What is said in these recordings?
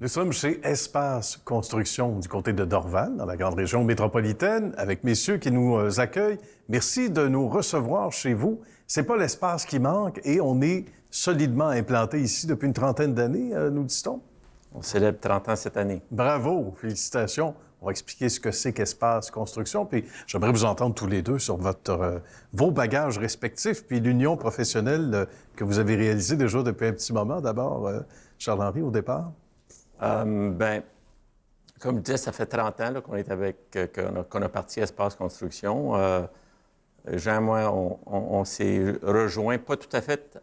Nous sommes chez Espace Construction du côté de Dorval, dans la grande région métropolitaine, avec messieurs qui nous accueillent. Merci de nous recevoir chez vous. C'est pas l'espace qui manque et on est solidement implanté ici depuis une trentaine d'années, nous dit-on. On célèbre 30 ans cette année. Bravo, félicitations. On va expliquer ce que c'est qu'Espace Construction, puis j'aimerais vous entendre tous les deux sur vos bagages respectifs, puis l'union professionnelle que vous avez réalisée déjà depuis un petit moment. D'abord, Charles-Henri, au départ. Comme je disais, ça fait 30 ans là, qu'on est qu'on a parti Espace Construction. Jean et moi, on s'est rejoints, pas tout à fait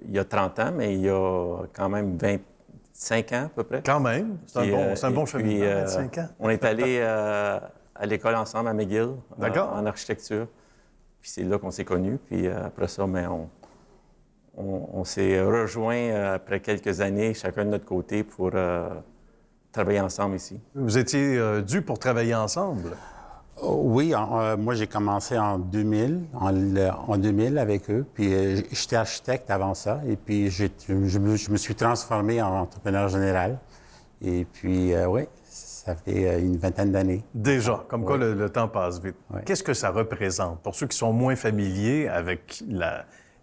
il y a 30 ans, mais il y a quand même 25 ans à peu près. Quand même, c'est un bon cheminement, 25 ans. On est allé à l'école ensemble à McGill, en architecture. Puis c'est là qu'on s'est connus. Puis après ça, on s'est rejoints après quelques années, chacun de notre côté, pour travailler ensemble ici. Vous étiez dus pour travailler ensemble? Oui, moi j'ai commencé en 2000 avec eux, puis j'étais architecte avant ça, et puis je me suis transformé en entrepreneur général. Et puis, oui, ça fait une vingtaine d'années. Déjà, comme quoi le temps passe vite. Oui. Qu'est-ce que ça représente pour ceux qui sont moins familiers avec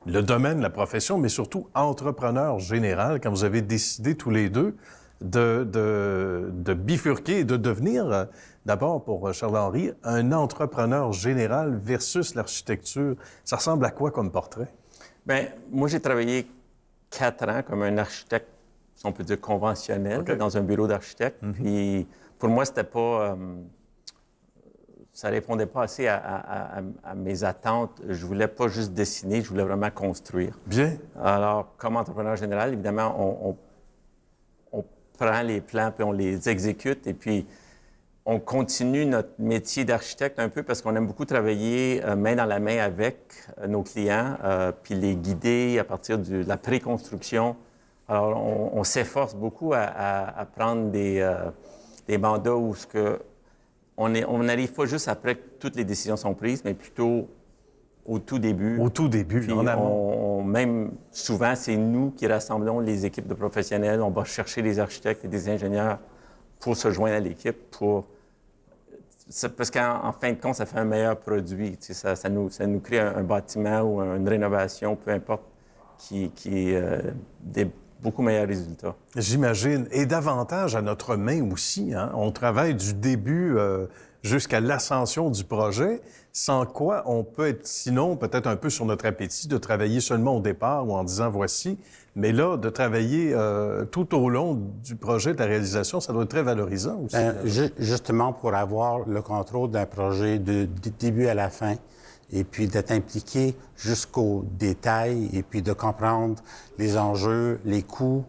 le domaine, la profession, mais surtout entrepreneur général, quand vous avez décidé tous les deux de bifurquer et de devenir, d'abord pour Charles-Henri, un entrepreneur général versus l'architecture? Ça ressemble à quoi comme portrait? Bien, moi, j'ai travaillé 4 ans comme un architecte, si on peut dire conventionnel, dans un bureau d'architecte. Puis pour moi, c'était pas... ça répondait pas assez à mes attentes. Je voulais pas juste dessiner, je voulais vraiment construire. Bien. Alors, comme entrepreneur général, évidemment, on prend les plans puis on les exécute. Et puis, on continue notre métier d'architecte un peu parce qu'on aime beaucoup travailler main dans la main avec nos clients, puis les guider à partir de la préconstruction. Alors, on s'efforce beaucoup à prendre des mandats où on n'arrive pas juste après que toutes les décisions sont prises, mais plutôt au tout début. Au tout début, puis en amont. même souvent, c'est nous qui rassemblons les équipes de professionnels. On va chercher des architectes et des ingénieurs pour se joindre à l'équipe parce qu'en fin de compte, ça fait un meilleur produit. Ça nous crée un bâtiment ou une rénovation, peu importe, qui des beaucoup meilleurs résultats. J'imagine. Et davantage à notre main aussi. Hein? On travaille du début jusqu'à l'ascension du projet, sans quoi on peut être, sinon, peut-être un peu sur notre appétit de travailler seulement au départ ou en disant voici. Mais là, de travailler tout au long du projet, de la réalisation, ça doit être très valorisant aussi. Justement, pour avoir le contrôle d'un projet du début à la fin, et puis d'être impliqué jusqu'aux détails, et puis de comprendre les enjeux, les coûts.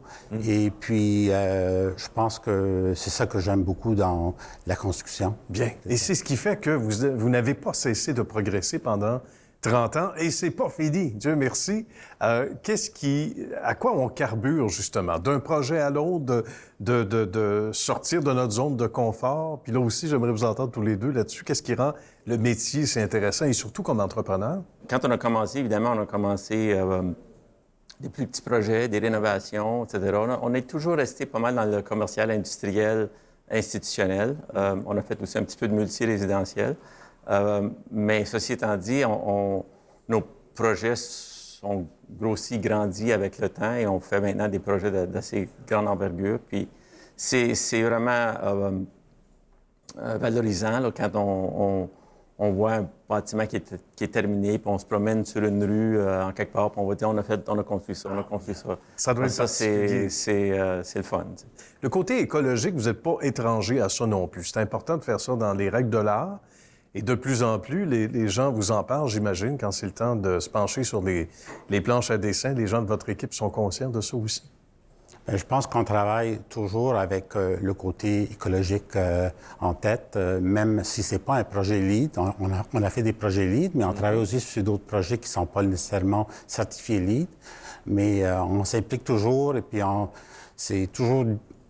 Et puis, je pense que c'est ça que j'aime beaucoup dans la construction. Bien. Et c'est ce qui fait que vous n'avez pas cessé de progresser pendant 30 ans, et c'est pas fini, Dieu merci. À quoi on carbure, justement, d'un projet à l'autre, de sortir de notre zone de confort? Puis là aussi, j'aimerais vous entendre tous les deux là-dessus. Qu'est-ce qui rend le métier si intéressant, et surtout comme entrepreneur? Quand on a commencé, évidemment, on a commencé des plus petits projets, des rénovations, etc. On est toujours resté pas mal dans le commercial, industriel, institutionnel. On a fait aussi un petit peu de multirésidentiel. Mais ceci étant dit, nos projets sont grossis, grandis avec le temps et on fait maintenant des projets d'assez grande envergure. Puis c'est vraiment valorisant là, quand on voit un bâtiment qui est terminé, puis on se promène sur une rue en quelque part, puis on va dire on a construit ça, on a construit ça. Ça doit être particulier. C'est le fun. T'sais. Le côté écologique, vous n'êtes pas étranger à ça non plus. C'est important de faire ça dans les règles de l'art. Et de plus en plus, les gens vous en parlent, j'imagine, quand c'est le temps de se pencher sur les planches à dessin. Les gens de votre équipe sont conscients de ça aussi? Bien, je pense qu'on travaille toujours avec le côté écologique en tête, même si c'est pas un projet LEED. On a fait des projets LEED, mais on travaille aussi sur d'autres projets qui sont pas nécessairement certifiés LEED. Mais on s'implique toujours et puis c'est toujours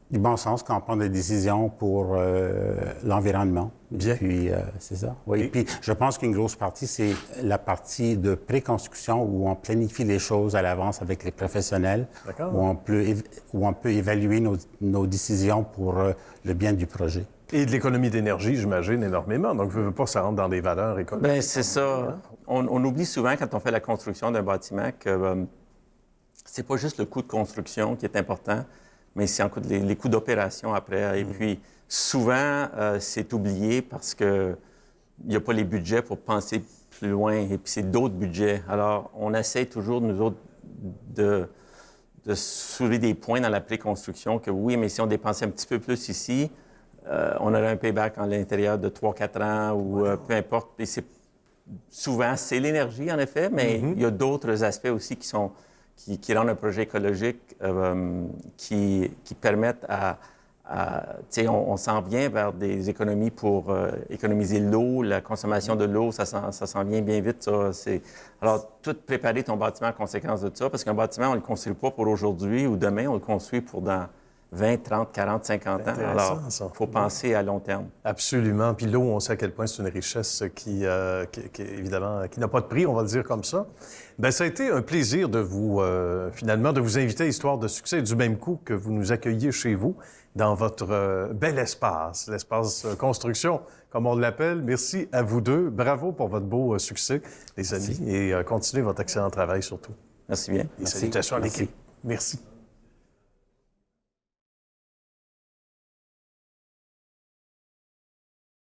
du bon sens quand on prend des décisions pour l'environnement. Bien. Puis, c'est ça. Oui. Et puis, je pense qu'une grosse partie, c'est la partie de pré-construction où on planifie les choses à l'avance avec les professionnels, où on peut évaluer nos décisions pour le bien du projet. Et de l'économie d'énergie, j'imagine, énormément. Donc, je ne veux pas, ça rentre dans des valeurs économiques. Bien, c'est ça. On oublie souvent, quand on fait la construction d'un bâtiment, que c'est pas juste le coût de construction qui est important, mais c'est les coûts d'opération après. Et puis, souvent, c'est oublié parce qu'il n'y a pas les budgets pour penser plus loin. Et puis, c'est d'autres budgets. Alors, on essaie toujours, nous autres, de soulever des points dans la pré-construction que oui, mais si on dépensait un petit peu plus ici, on aurait un payback à l'intérieur de 3-4 ans ou peu importe. Et souvent, c'est l'énergie, en effet, mais il y a d'autres aspects aussi qui rendent un projet écologique, qui permettent on s'en vient vers des économies pour économiser l'eau, la consommation de l'eau, ça s'en vient bien vite, ça. Alors, tout préparer ton bâtiment en conséquence de ça, parce qu'un bâtiment, on ne le construit pas pour aujourd'hui ou demain, on le construit pour dans 20, 30, 40, 50 ans. Alors, il faut penser à long terme. Absolument. Puis l'eau, on sait à quel point c'est une richesse qui évidemment, qui n'a pas de prix, on va le dire comme ça. Bien, ça a été un plaisir de vous, finalement, de vous inviter à Histoire de succès, du même coup que vous nous accueilliez chez vous, dans votre bel espace, l'espace construction, comme on l'appelle. Merci à vous deux. Bravo pour votre beau succès, les amis. Et continuez votre excellent travail surtout. Merci bien. Et salutations à l'équipe. Merci.